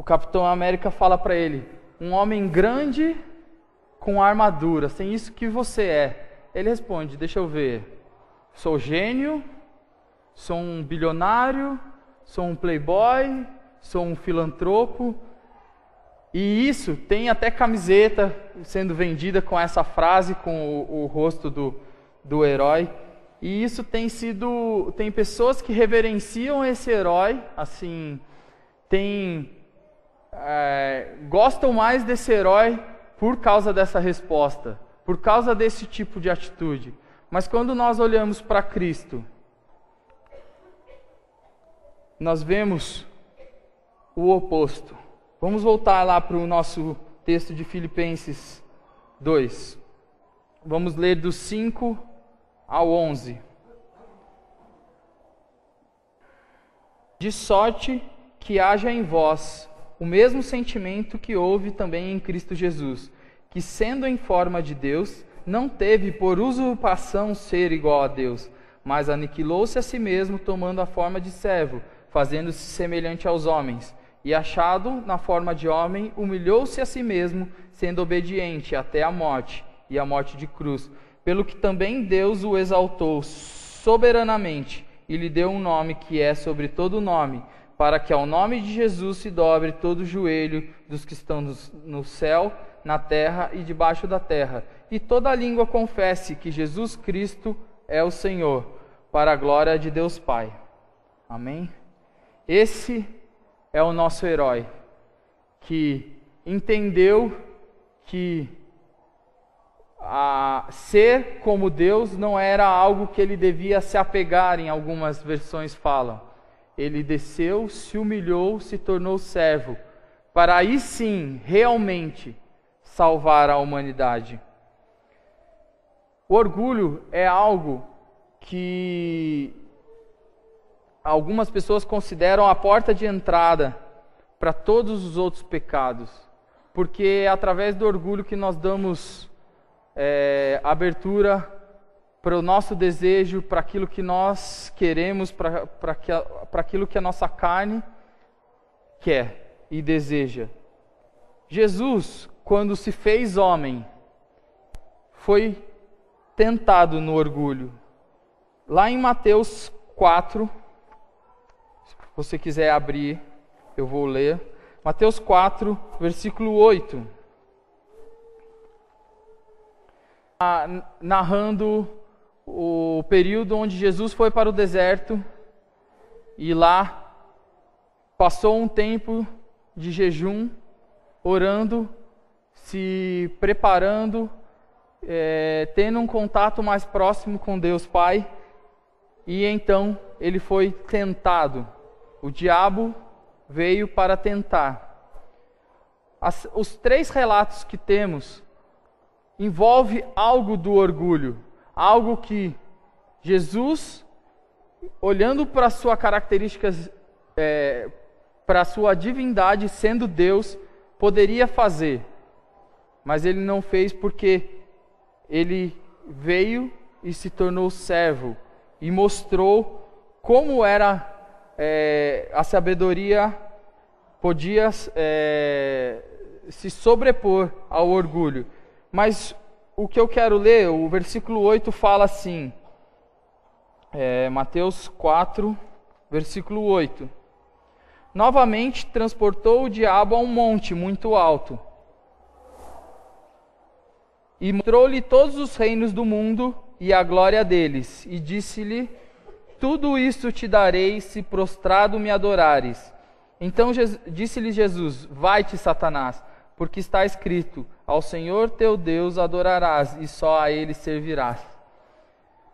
o Capitão América fala para ele: um homem grande com armadura, sem isso que você é. Ele responde: deixa eu ver, sou gênio, sou um bilionário, sou um playboy, sou um filantropo. E isso, tem até camiseta sendo vendida com essa frase, com o rosto do herói. E isso tem pessoas que reverenciam esse herói, assim, gostam mais desse herói por causa dessa resposta, por causa desse tipo de atitude. Mas quando nós olhamos para Cristo, nós vemos o oposto. Vamos voltar lá para o nosso texto de Filipenses 2. Vamos ler do 5 ao 11. De sorte que haja em vós o mesmo sentimento que houve também em Cristo Jesus, que sendo em forma de Deus, não teve por usurpação ser igual a Deus, mas aniquilou-se a si mesmo, tomando a forma de servo, fazendo-se semelhante aos homens. E achado na forma de homem, humilhou-se a si mesmo, sendo obediente até a morte, e a morte de cruz. Pelo que também Deus o exaltou soberanamente, e lhe deu um nome que é sobre todo nome, para que ao nome de Jesus se dobre todo o joelho dos que estão no céu, na terra e debaixo da terra, e toda língua confesse que Jesus Cristo é o Senhor, para a glória de Deus Pai. Amém? Esse é o nosso herói, que entendeu que ser como Deus não era algo que ele devia se apegar, em algumas versões falam. Ele desceu, se humilhou, se tornou servo, para aí sim, realmente, salvar a humanidade. O orgulho é algo que algumas pessoas consideram a porta de entrada para todos os outros pecados, porque é através do orgulho que nós damos abertura para o nosso desejo, para aquilo que nós queremos, para aquilo que a nossa carne quer e deseja. Jesus, quando se fez homem, foi tentado no orgulho. Lá em Mateus 4, se você quiser abrir, eu vou ler. Mateus 4, versículo 8. Narrando o período onde Jesus foi para o deserto e lá passou um tempo de jejum, orando, se preparando, tendo um contato mais próximo com Deus Pai, e então ele foi tentado. O diabo veio para tentar. Os 3 relatos que temos envolve algo do orgulho, algo que Jesus, olhando para suas características, para sua divindade, sendo Deus, poderia fazer, mas ele não fez porque ele veio e se tornou servo e mostrou como era a sabedoria podia se sobrepor ao orgulho. Mas o que eu quero ler, o versículo 8 fala assim, Mateus 4, versículo 8. Novamente transportou o diabo a um monte muito alto e mostrou-lhe todos os reinos do mundo e a glória deles, e disse-lhe: tudo isto te darei se prostrado me adorares. Então disse-lhe Jesus: vai-te, Satanás, porque está escrito: ao Senhor teu Deus adorarás e só a Ele servirás.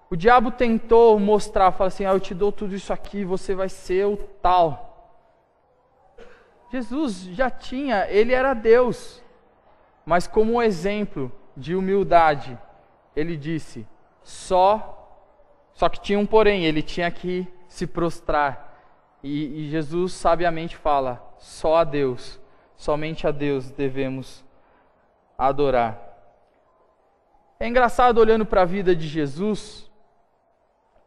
O diabo tentou mostrar, falar assim: eu te dou tudo isso aqui, você vai ser o tal. Jesus já tinha, ele era Deus, mas como um exemplo de humildade, ele disse: só que tinha um porém, ele tinha que se prostrar. E Jesus sabiamente fala: só a Deus, somente a Deus devemos adorar. É engraçado olhando para a vida de Jesus,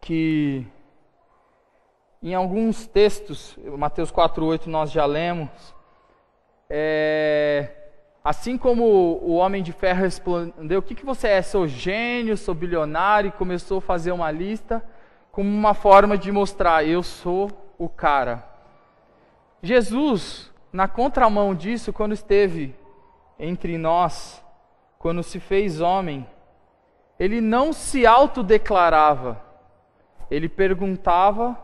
que em alguns textos, Mateus 4:8 nós já lemos, assim como o Homem de Ferro respondeu, o que você é? Sou gênio, sou bilionário, e começou a fazer uma lista como uma forma de mostrar, eu sou o cara. Jesus, na contramão disso, quando esteve entre nós, quando se fez homem, ele não se autodeclarava, ele perguntava,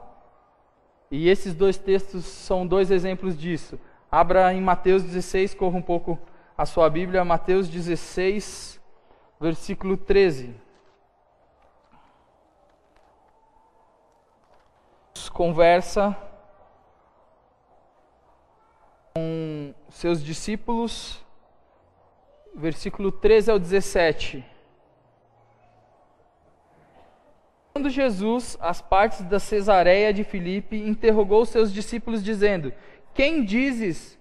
e esses dois textos são dois exemplos disso. Abra em Mateus 16, corra um pouco a sua Bíblia, Mateus 16, versículo 13. Conversa com seus discípulos, versículo 13 ao 17. Quando Jesus, às partes da Cesareia de Filipe, interrogou seus discípulos dizendo: quem dizes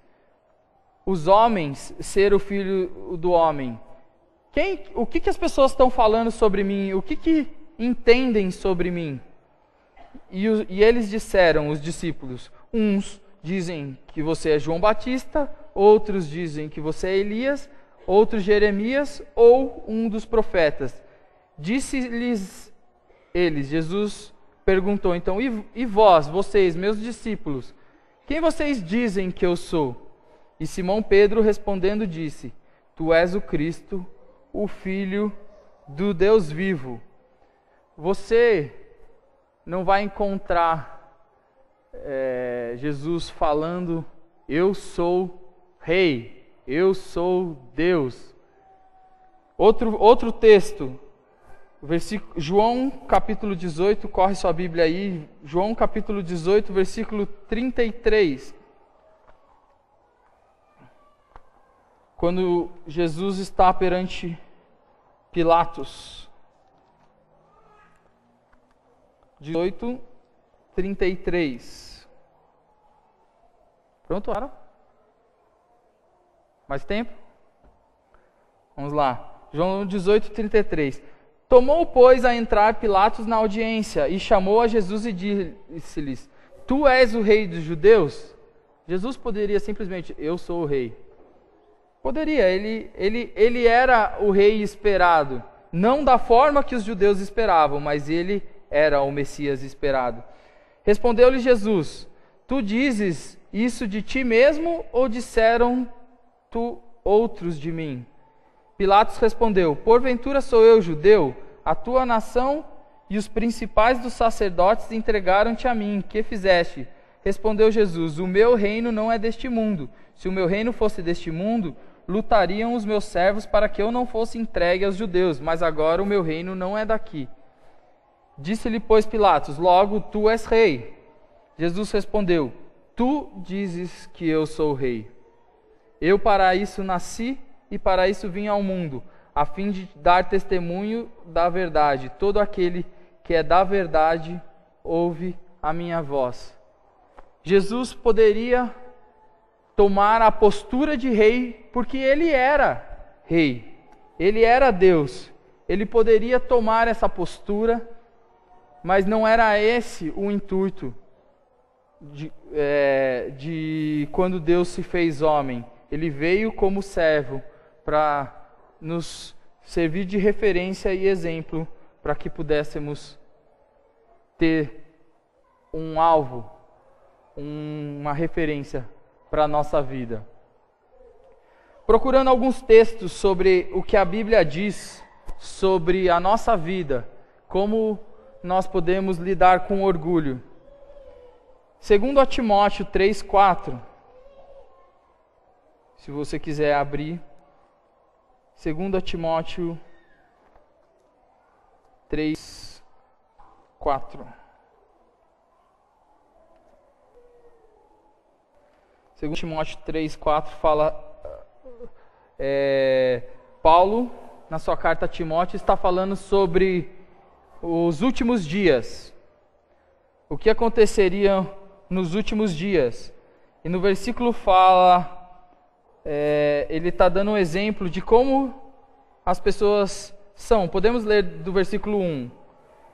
os homens ser o Filho do Homem? O que as pessoas estão falando sobre mim? O que entendem sobre mim? E eles disseram, os discípulos, uns dizem que você é João Batista, outros dizem que você é Elias, outros Jeremias ou um dos profetas. Disse-lhes eles, Jesus perguntou então, e vós, vocês, meus discípulos, quem vocês dizem que eu sou? E Simão Pedro respondendo disse, tu és o Cristo, o Filho do Deus vivo. Você não vai encontrar Jesus falando, eu sou rei, eu sou Deus. Outro texto, João capítulo 18, corre sua Bíblia aí, João capítulo 18, versículo 33. Quando Jesus está perante Pilatos. 18, 33. Pronto, Ara? Mais tempo? Vamos lá. João 18, 33. Tomou, pois, a entrar Pilatos na audiência e chamou a Jesus e disse-lhes, tu és o rei dos judeus? Jesus poderia simplesmente, eu sou o rei. Poderia, ele era o rei esperado. Não da forma que os judeus esperavam, mas ele era o Messias esperado. Respondeu-lhe Jesus, tu dizes isso de ti mesmo ou disseram tu outros de mim? Pilatos respondeu, porventura sou eu judeu? A tua nação e os principais dos sacerdotes entregaram-te a mim. Que fizeste? Respondeu Jesus, o meu reino não é deste mundo. Se o meu reino fosse deste mundo, lutariam os meus servos para que eu não fosse entregue aos judeus, mas agora o meu reino não é daqui. Disse-lhe, pois, Pilatos, logo tu és rei. Jesus respondeu, tu dizes que eu sou o rei. Eu para isso nasci e para isso vim ao mundo, a fim de dar testemunho da verdade. Todo aquele que é da verdade ouve a minha voz. Jesus poderia tomar a postura de rei, porque ele era rei, ele era Deus. Ele poderia tomar essa postura, mas não era esse o intuito de quando Deus se fez homem. Ele veio como servo para nos servir de referência e exemplo para que pudéssemos ter um alvo, uma referência para a nossa vida. Procurando alguns textos sobre o que a Bíblia diz sobre a nossa vida, como nós podemos lidar com orgulho. Segundo a Timóteo 3:4, se você quiser abrir, segundo a Timóteo 3:4. Segundo Timóteo 3:4 fala, Paulo, na sua carta a Timóteo, está falando sobre os últimos dias. O que aconteceria nos últimos dias. E no versículo fala, ele está dando um exemplo de como as pessoas são. Podemos ler do versículo 1.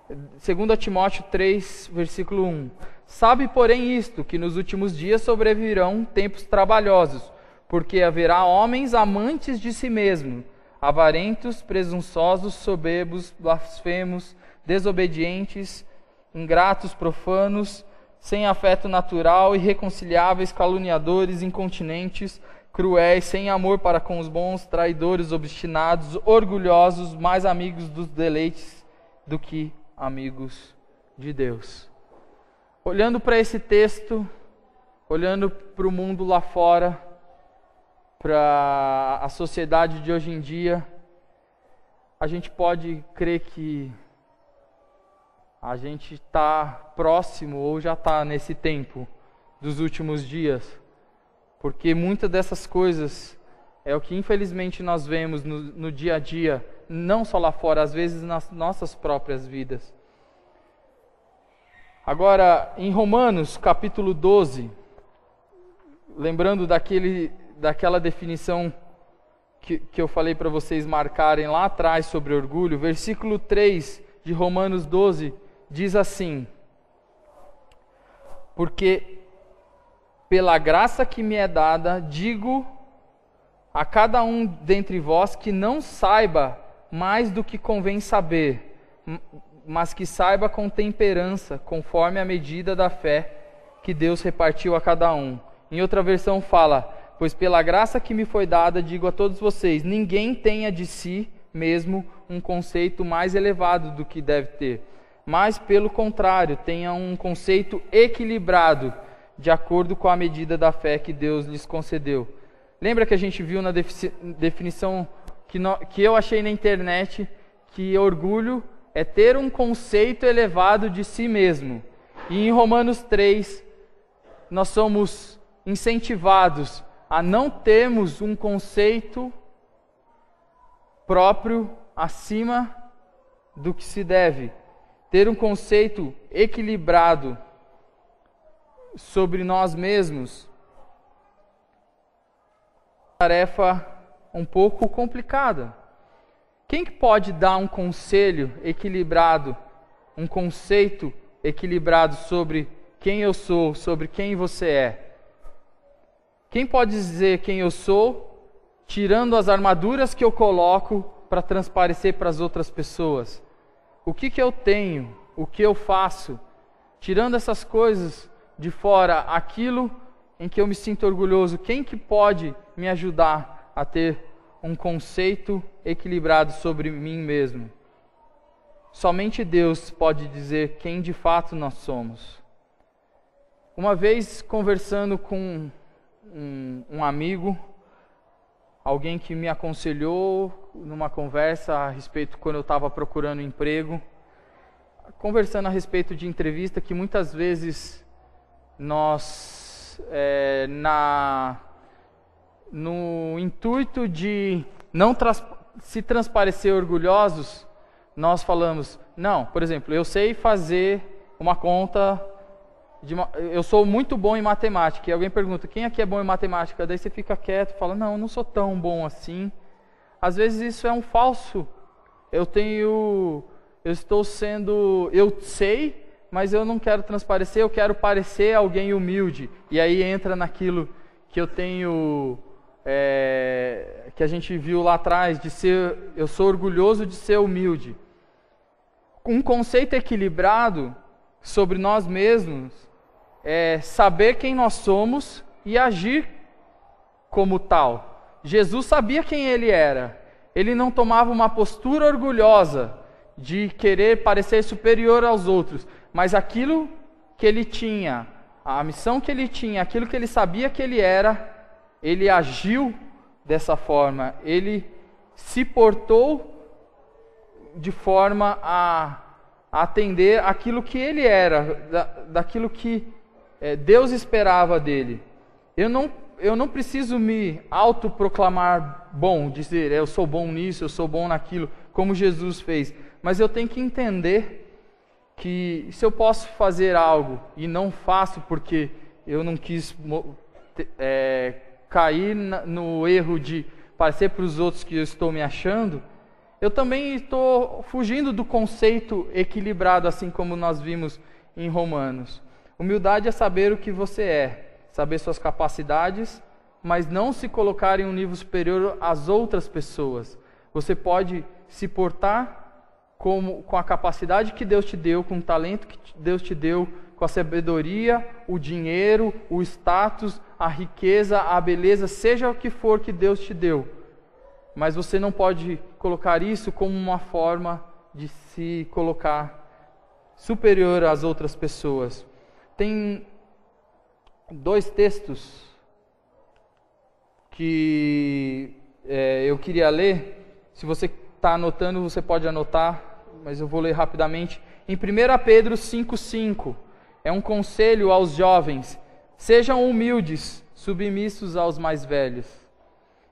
2 Timóteo 3, versículo 1. Sabe, porém, isto, que nos últimos dias sobrevirão tempos trabalhosos, porque haverá homens amantes de si mesmos, avarentos, presunçosos, soberbos, blasfemos, desobedientes, ingratos, profanos, sem afeto natural, irreconciliáveis, caluniadores, incontinentes, cruéis, sem amor para com os bons, traidores, obstinados, orgulhosos, mais amigos dos deleites do que amigos de Deus. Olhando para esse texto, olhando para o mundo lá fora, para a sociedade de hoje em dia, a gente pode crer que a gente está próximo ou já está nesse tempo dos últimos dias, porque muitas dessas coisas é o que infelizmente nós vemos no dia a dia, não só lá fora, às vezes nas nossas próprias vidas. Agora, em Romanos capítulo 12, lembrando daquela definição que eu falei para vocês marcarem lá atrás sobre orgulho, versículo 3 de Romanos 12 diz assim: porque pela graça que me é dada, digo a cada um dentre vós que não saiba mais do que convém saber, mas que saiba com temperança, conforme a medida da fé que Deus repartiu a cada um. Em outra versão fala: pois pela graça que me foi dada, digo a todos vocês, ninguém tenha de si mesmo um conceito mais elevado do que deve ter, mas pelo contrário, tenha um conceito equilibrado, de acordo com a medida da fé que Deus lhes concedeu. Lembra que a gente viu na definição que eu achei na internet, que orgulho é ter um conceito elevado de si mesmo. E em Romanos 3, nós somos incentivados a não termos um conceito próprio acima do que se deve. Ter um conceito equilibrado sobre nós mesmos. Tarefa um pouco complicada. Quem que pode dar um conselho equilibrado, um conceito equilibrado sobre quem eu sou, sobre quem você é? Quem pode dizer quem eu sou, tirando as armaduras que eu coloco para transparecer para as outras pessoas? O que eu tenho, o que eu faço, tirando essas coisas de fora, aquilo em que eu me sinto orgulhoso, quem que pode me ajudar a ter um conceito equilibrado sobre mim mesmo? Somente Deus pode dizer quem de fato nós somos. Uma vez conversando com um amigo, alguém que me aconselhou numa conversa a respeito quando eu estava procurando emprego, conversando a respeito de entrevista, que muitas vezes nós, no intuito de não se transparecer orgulhosos, nós falamos, não, por exemplo, eu sei fazer uma conta, eu sou muito bom em matemática, e alguém pergunta, quem aqui é bom em matemática? Daí você fica quieto e fala, não, eu não sou tão bom assim. Às vezes isso é um falso. Eu sei, mas eu não quero transparecer, eu quero parecer alguém humilde. E aí entra naquilo que eu tenho, que a gente viu lá atrás, eu sou orgulhoso de ser humilde. Um conceito equilibrado sobre nós mesmos é saber quem nós somos e agir como tal. Jesus sabia quem ele era. Ele não tomava uma postura orgulhosa de querer parecer superior aos outros, mas aquilo que ele tinha, a missão que ele tinha, aquilo que ele sabia que ele era, ele agiu dessa forma. Ele se portou de forma a atender aquilo que ele era, daquilo que Deus esperava dele. Eu não preciso me autoproclamar bom, dizer eu sou bom nisso, eu sou bom naquilo, como Jesus fez. Mas eu tenho que entender que se eu posso fazer algo e não faço porque eu não quis cair no erro de parecer para os outros que eu estou me achando, eu também estou fugindo do conceito equilibrado, assim como nós vimos em Romanos. Humildade é saber o que você é, saber suas capacidades, mas não se colocar em um nível superior às outras pessoas. Você pode se portar com a capacidade que Deus te deu, com o talento que Deus te deu, com a sabedoria, o dinheiro, o status, a riqueza, a beleza, seja o que for que Deus te deu. Mas você não pode colocar isso como uma forma de se colocar superior às outras pessoas. Tem 2 textos que eu queria ler. Se você está anotando, você pode anotar, mas eu vou ler rapidamente. Em 1 Pedro 5,5, é um conselho aos jovens: sejam humildes, submissos aos mais velhos.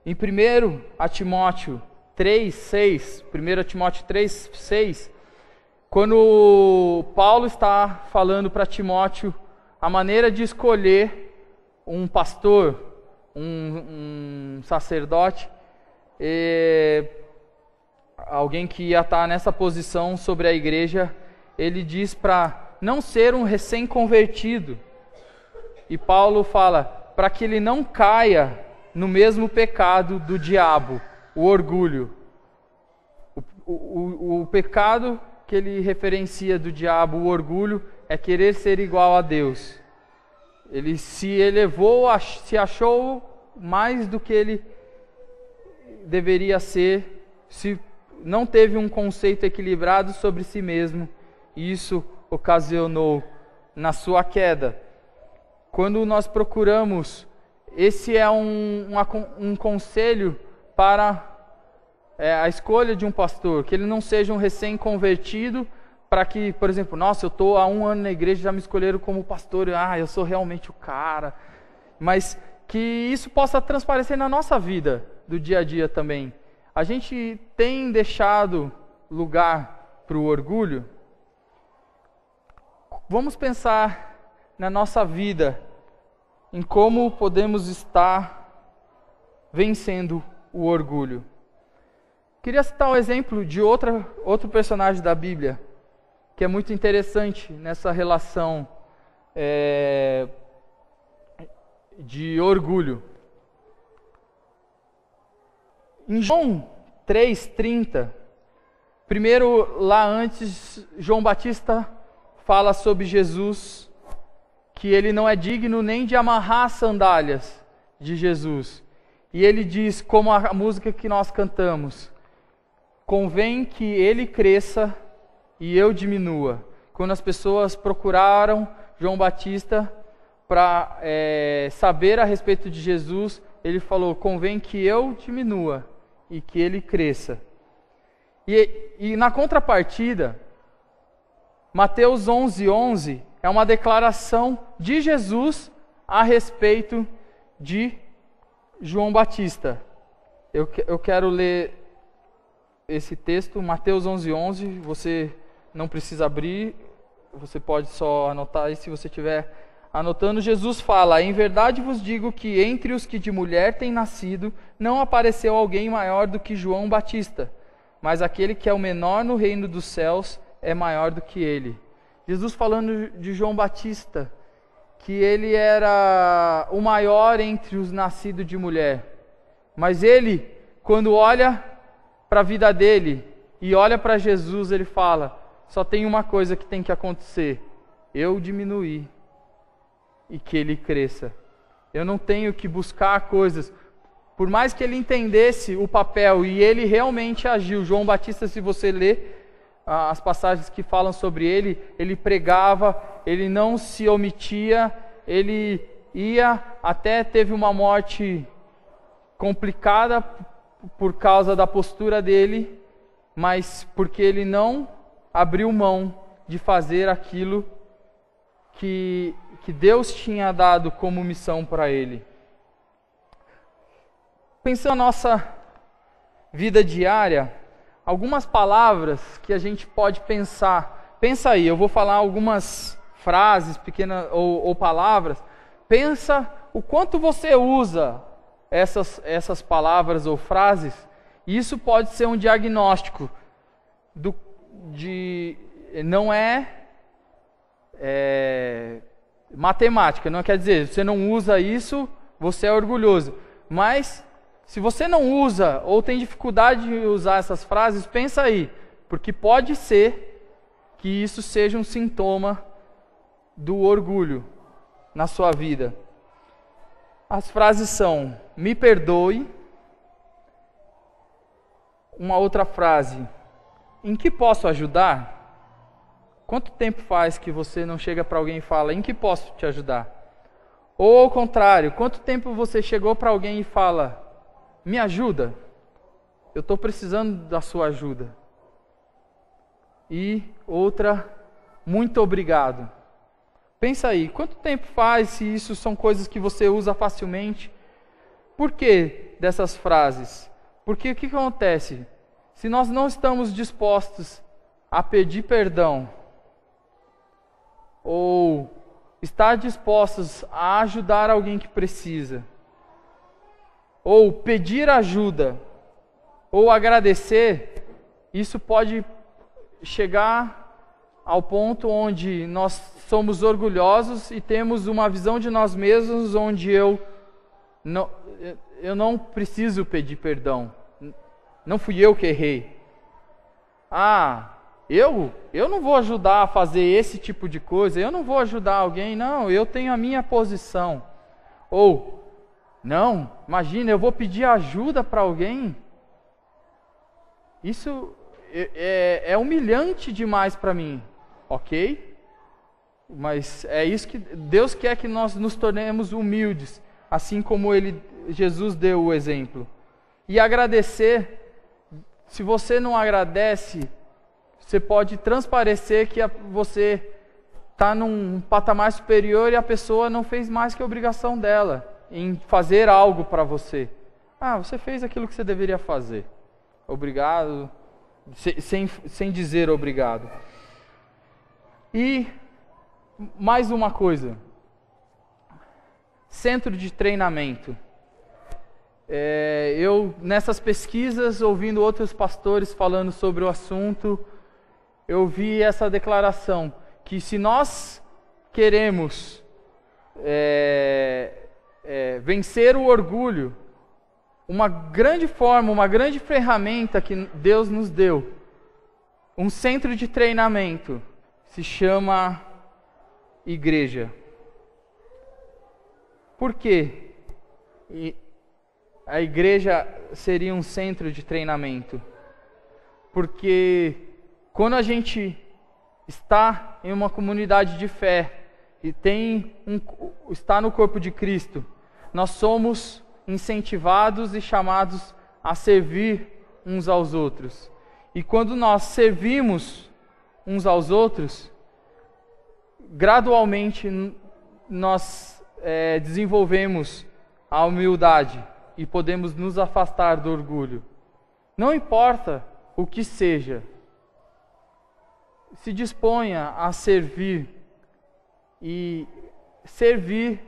Em 1 Timóteo 3,6, 1 Timóteo 3,6, quando Paulo está falando para Timóteo a maneira de escolher um pastor, um sacerdote, alguém que ia estar nessa posição sobre a igreja, ele diz para não ser um recém-convertido. E Paulo fala para que ele não caia no mesmo pecado do diabo, o orgulho. O pecado que ele referencia do diabo, o orgulho, é querer ser igual a Deus. Ele se elevou, se achou mais do que ele deveria ser, se não teve um conceito equilibrado sobre si mesmo, e isso ocasionou na sua queda. Quando nós procuramos, esse é um conselho para a escolha de um pastor, que ele não seja um recém-convertido, para que, por exemplo, nossa, eu estou há 1 ano na igreja, já me escolheram como pastor, eu sou realmente o cara, mas que isso possa transparecer na nossa vida, do dia a dia também. A gente tem deixado lugar para o orgulho? Vamos pensar na nossa vida, em como podemos estar vencendo o orgulho. Queria citar um exemplo de outro personagem da Bíblia, que é muito interessante nessa relação de orgulho. Em João 3,30, primeiro lá antes, João Batista fala sobre Jesus, que ele não é digno nem de amarrar as sandálias de Jesus. E ele diz, como a música que nós cantamos: convém que ele cresça e eu diminua. Quando as pessoas procuraram João Batista para saber a respeito de Jesus, ele falou: convém que eu diminua e que ele cresça. E na contrapartida, Mateus 11:11 é uma declaração de Jesus a respeito de João Batista. Eu quero ler esse texto, Mateus 11:11. Você não precisa abrir, você pode só anotar aí se você estiver anotando. Jesus fala: em verdade vos digo que entre os que de mulher têm nascido, não apareceu alguém maior do que João Batista, mas aquele que é o menor no reino dos céus é maior do que ele. Jesus falando de João Batista, que ele era o maior entre os nascidos de mulher. Mas ele, quando olha para a vida dele e olha para Jesus, ele fala: só tem uma coisa que tem que acontecer, eu diminuir e que ele cresça. Eu não tenho que buscar coisas. Por mais que ele entendesse o papel e ele realmente agiu. João Batista, se você ler as passagens que falam sobre ele pregava, ele não se omitia, ele ia, até teve uma morte complicada por causa da postura dele, mas porque ele não abriu mão de fazer aquilo que Deus tinha dado como missão para ele. Pensando na nossa vida diária, algumas palavras que a gente pode pensar. Pensa aí, eu vou falar algumas frases pequenas ou palavras. Pensa o quanto você usa essas palavras ou frases. Isso pode ser um diagnóstico não é matemática. Não quer dizer, você não usa isso, você é orgulhoso. Mas, se você não usa ou tem dificuldade de usar essas frases, pensa aí, porque pode ser que isso seja um sintoma do orgulho na sua vida. As frases são: me perdoe. Uma outra frase: em que posso ajudar? Quanto tempo faz que você não chega para alguém e fala: em que posso te ajudar? Ou ao contrário, quanto tempo você chegou para alguém e fala: me ajuda? Eu estou precisando da sua ajuda. E outra: muito obrigado. Pensa aí, quanto tempo faz, se isso são coisas que você usa facilmente? Por que dessas frases? Porque o que acontece? Se nós não estamos dispostos a pedir perdão, ou estar dispostos a ajudar alguém que precisa, ou pedir ajuda, ou agradecer, isso pode chegar ao ponto onde nós somos orgulhosos e temos uma visão de nós mesmos onde eu não preciso pedir perdão. Não fui eu que errei. Eu não vou ajudar a fazer esse tipo de coisa, eu não vou ajudar alguém, não, eu tenho a minha posição. Ou, não, imagina, eu vou pedir ajuda para alguém? Isso é humilhante demais para mim, ok? Mas é isso que Deus quer, que nós nos tornemos humildes, assim como Jesus deu o exemplo. E agradecer, se você não agradece, você pode transparecer que você está num patamar superior e a pessoa não fez mais que a obrigação dela em fazer algo para você. Você fez aquilo que você deveria fazer. Obrigado, sem dizer obrigado. E mais uma coisa. Centro de treinamento. Eu, nessas pesquisas, ouvindo outros pastores falando sobre o assunto, eu vi essa declaração, que se nós queremos vencer o orgulho, uma grande forma, uma grande ferramenta que Deus nos deu, um centro de treinamento, se chama igreja. Por quê? A igreja seria um centro de treinamento? Porque quando a gente está em uma comunidade de fé e está no corpo de Cristo, nós somos incentivados e chamados a servir uns aos outros. E quando nós servimos uns aos outros, gradualmente nós desenvolvemos a humildade e podemos nos afastar do orgulho. Não importa o que seja, se disponha a servir, e servir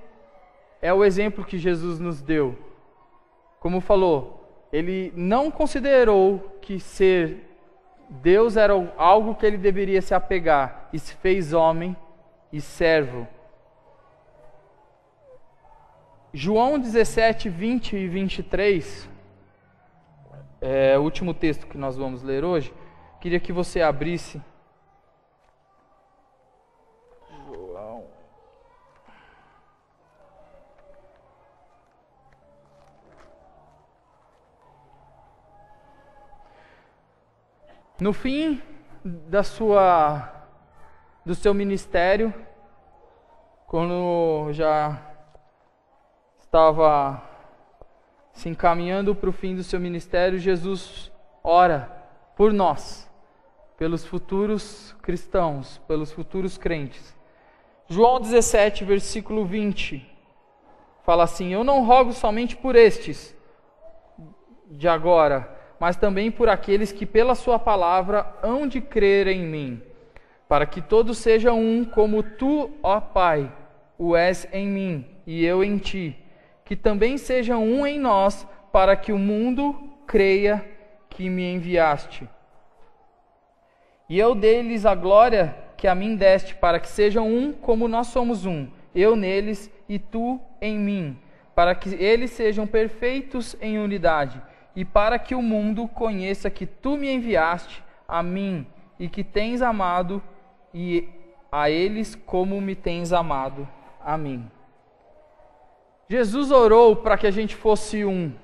é o exemplo que Jesus nos deu. Como falou, ele não considerou que ser Deus era algo que ele deveria se apegar, e se fez homem e servo. João 17, 20 e 23, é o último texto que nós vamos ler hoje. Queria que você abrisse. João. No fim do seu ministério, quando já estava se encaminhando para o fim do seu ministério, Jesus ora por nós, pelos futuros cristãos, pelos futuros crentes. João 17, versículo 20, fala assim: eu não rogo somente por estes de agora, mas também por aqueles que pela sua palavra hão de crer em mim, para que todos sejam um, como tu, ó Pai, o és em mim e eu em ti, que também sejam um em nós, para que o mundo creia que me enviaste. E eu dei-lhes a glória que a mim deste, para que sejam um como nós somos um, eu neles e tu em mim, para que eles sejam perfeitos em unidade, e para que o mundo conheça que tu me enviaste a mim, e que tens amado e a eles como me tens amado a mim. Jesus orou para que a gente fosse um.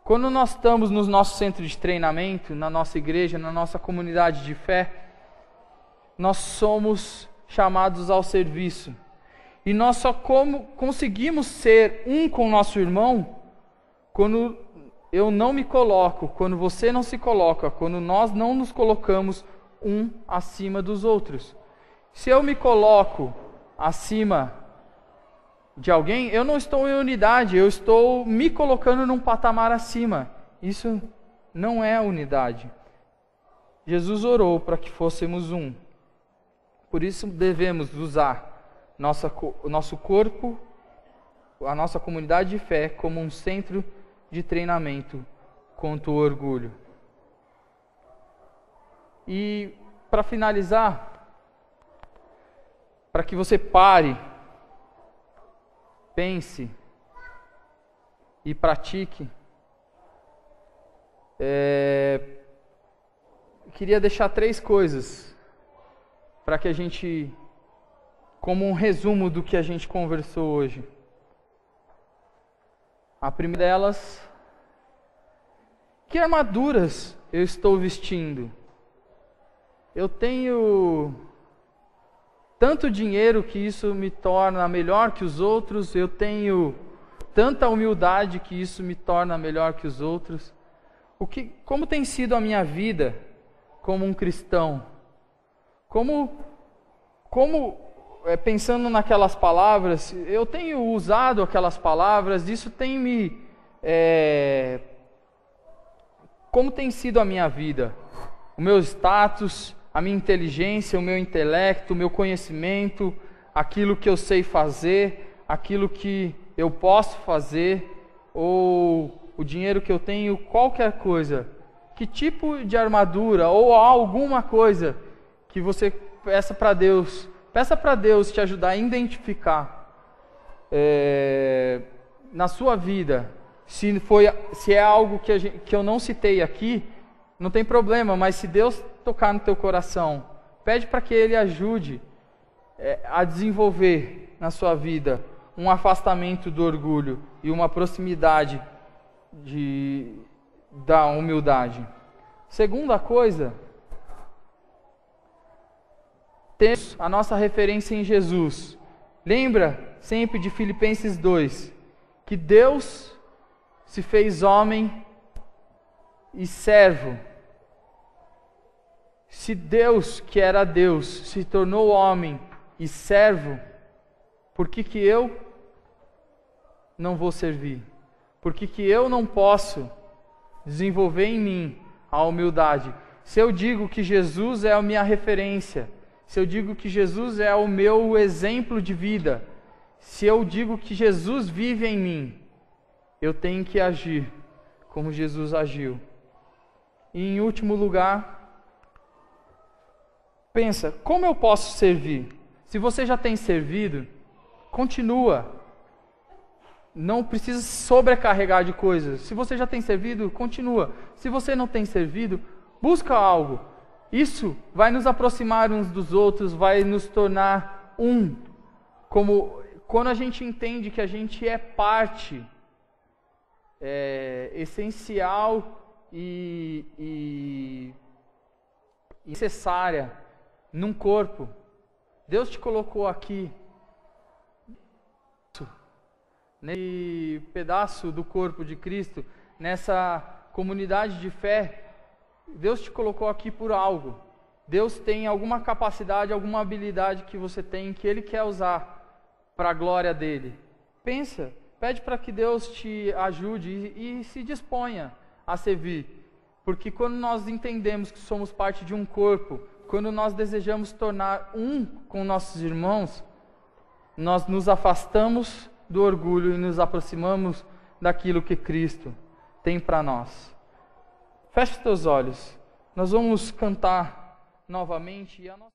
Quando nós estamos no nosso centro de treinamento, na nossa igreja, na nossa comunidade de fé, nós somos chamados ao serviço. E nós só conseguimos ser um com o nosso irmão quando eu não me coloco, quando você não se coloca, quando nós não nos colocamos um acima dos outros. Se eu me coloco acima de alguém, eu não estou em unidade, eu estou me colocando num patamar acima. Isso não é unidade. Jesus orou para que fôssemos um. Por isso devemos usar o nosso corpo, a nossa comunidade de fé, como um centro de treinamento contra o orgulho. E para finalizar, para que você pare, pense e pratique, queria deixar 3 coisas para que a gente, como um resumo do que a gente conversou hoje. A primeira delas, que armaduras eu estou vestindo? Eu tenho tanto dinheiro que isso me torna melhor que os outros, eu tenho tanta humildade que isso me torna melhor que os outros. Como tem sido a minha vida como um cristão? Pensando naquelas palavras, eu tenho usado aquelas palavras, isso tem me... como tem sido a minha vida? O meu status, a minha inteligência, o meu intelecto, o meu conhecimento, aquilo que eu sei fazer, aquilo que eu posso fazer, ou o dinheiro que eu tenho, qualquer coisa. Que tipo de armadura, ou alguma coisa que você peça para Deus... Peça para Deus te ajudar a identificar na sua vida, se é algo que eu não citei aqui, não tem problema, mas se Deus tocar no teu coração, pede para que Ele ajude a desenvolver na sua vida um afastamento do orgulho e uma proximidade da humildade. Segunda coisa, temos a nossa referência em Jesus. Lembra sempre de Filipenses 2, que Deus se fez homem e servo. Se Deus, que era Deus, se tornou homem e servo, por que eu não vou servir? Por que eu não posso desenvolver em mim a humildade? Se eu digo que Jesus é a minha referência, se eu digo que Jesus é o meu exemplo de vida, se eu digo que Jesus vive em mim, eu tenho que agir como Jesus agiu. E em último lugar, pensa, como eu posso servir? Se você já tem servido, continua. Não precisa sobrecarregar de coisas. Se você já tem servido, continua. Se você não tem servido, busca algo. Isso vai nos aproximar uns dos outros, vai nos tornar um. Como quando a gente entende que a gente é parte essencial e necessária num corpo. Deus te colocou aqui, nesse pedaço do corpo de Cristo, nessa comunidade de fé. Deus te colocou aqui por algo. Deus tem alguma capacidade, alguma habilidade que você tem, que Ele quer usar para a glória dEle. Pensa, pede para que Deus te ajude e se disponha a servir. Porque quando nós entendemos que somos parte de um corpo, quando nós desejamos tornar um com nossos irmãos, nós nos afastamos do orgulho e nos aproximamos daquilo que Cristo tem para nós. Feche os teus olhos. Nós vamos cantar novamente e a nossa